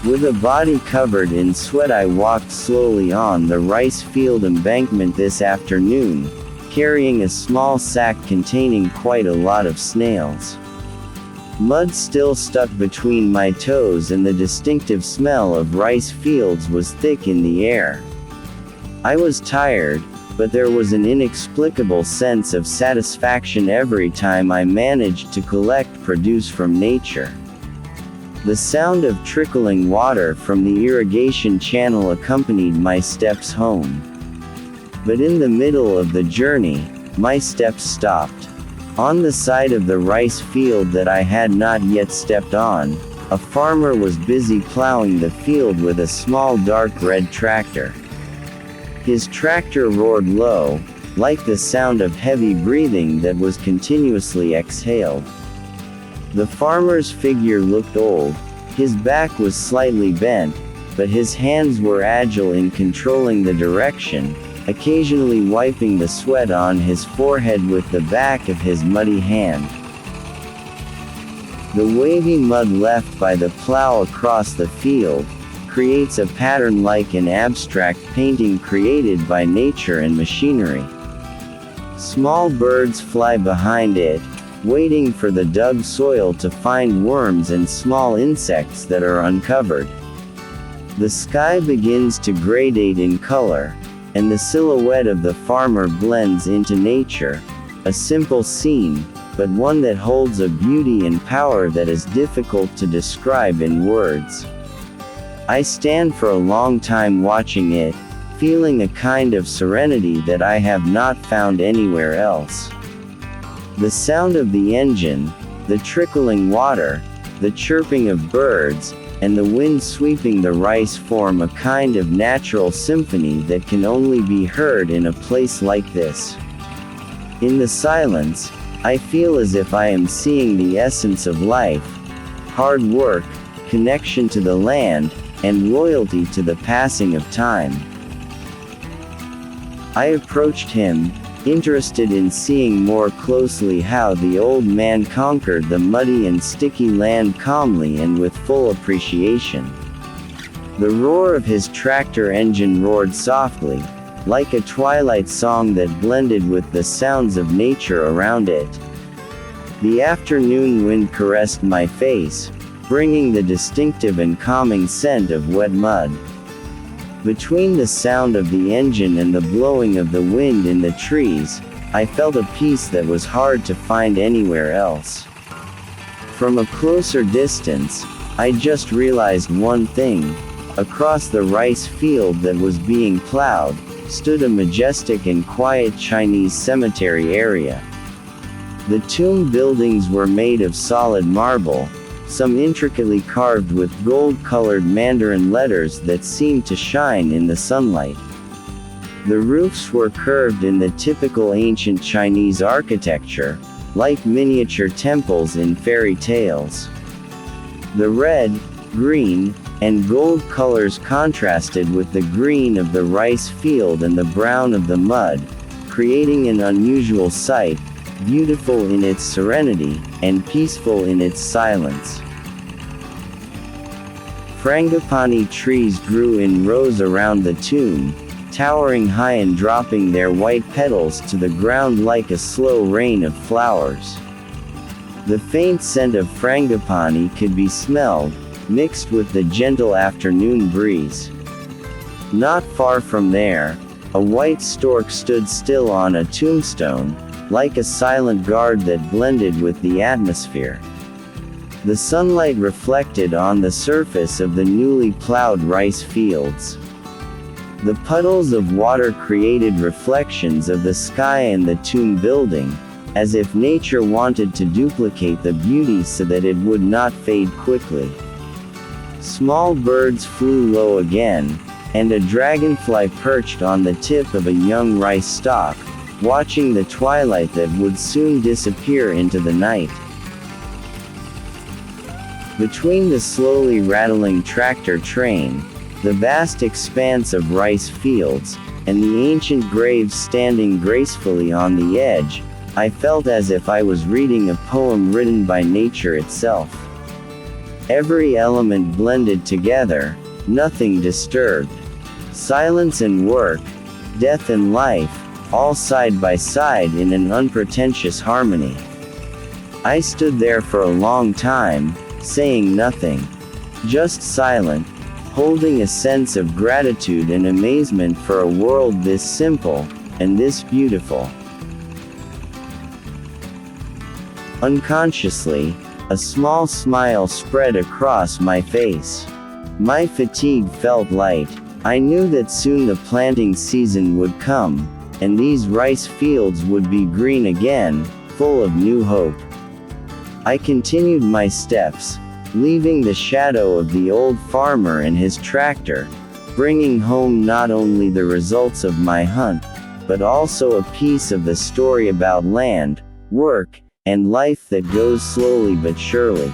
With a body covered in sweat, I walked slowly on the rice field embankment this afternoon, carrying a small sack containing quite a lot of snails. Mud still stuck between my toes, and the distinctive smell of rice fields was thick in the air. I was tired, but there was an inexplicable sense of satisfaction every time I managed to collect produce from nature. The sound of trickling water from the irrigation channel accompanied my steps home. But in the middle of the journey, my steps stopped. On the side of the rice field that I had not yet stepped on, a farmer was busy plowing the field with a small dark red tractor. His tractor roared low, like the sound of heavy breathing that was continuously exhaled. The farmer's figure looked old, his back was slightly bent, but his hands were agile in controlling the direction, occasionally wiping the sweat on his forehead with the back of his muddy hand. The wavy mud left by the plow across the field creates a pattern like an abstract painting created by nature and machinery. Small birds fly behind it, waiting for the dug soil to find worms and small insects that are uncovered. The sky begins to gradate in color, and the silhouette of the farmer blends into nature, a simple scene, but one that holds a beauty and power that is difficult to describe in words. I stand for a long time watching it, feeling a kind of serenity that I have not found anywhere else. The sound of the engine, the trickling water, the chirping of birds, and the wind sweeping the rice form a kind of natural symphony that can only be heard in a place like this. In the silence, I feel as if I am seeing the essence of life: hard work, connection to the land, and loyalty to the passing of time. I approached him, interested in seeing more closely how the old man conquered the muddy and sticky land calmly and with full appreciation. The roar of his tractor engine roared softly, like a twilight song that blended with the sounds of nature around it. The afternoon wind caressed my face, bringing the distinctive and calming scent of wet mud. Between the sound of the engine and the blowing of the wind in the trees, I felt a peace that was hard to find anywhere else. From a closer distance, I just realized one thing: across the rice field that was being plowed, stood a majestic and quiet Chinese cemetery area. The tomb buildings were made of solid marble, some intricately carved with gold-colored Mandarin letters that seemed to shine in the sunlight. The roofs were curved in the typical ancient Chinese architecture, like miniature temples in fairy tales. The red, green, and gold colors contrasted with the green of the rice field and the brown of the mud, creating an unusual sight, beautiful in its serenity, and peaceful in its silence. Frangipani trees grew in rows around the tomb, towering high and dropping their white petals to the ground like a slow rain of flowers. The faint scent of frangipani could be smelled, mixed with the gentle afternoon breeze. Not far from there, a white stork stood still on a tombstone, like a silent guard that blended with the atmosphere. The sunlight reflected on the surface of the newly plowed rice fields. The puddles of water created reflections of the sky and the tomb building, as if nature wanted to duplicate the beauty so that it would not fade quickly. Small birds flew low again, and a dragonfly perched on the tip of a young rice stalk, watching the twilight that would soon disappear into the night. Between the slowly rattling tractor train, the vast expanse of rice fields, and the ancient graves standing gracefully on the edge, I felt as if I was reading a poem written by nature itself. Every element blended together, nothing disturbed. Silence and work, death and life, all side by side in an unpretentious harmony. I stood there for a long time, saying nothing. Just silent, holding a sense of gratitude and amazement for a world this simple, and this beautiful. Unconsciously, a small smile spread across my face. My fatigue felt light. I knew that soon the planting season would come, and these rice fields would be green again, full of new hope. I continued my steps, leaving the shadow of the old farmer and his tractor, bringing home not only the results of my hunt, but also a piece of the story about land, work, and life that goes slowly but surely.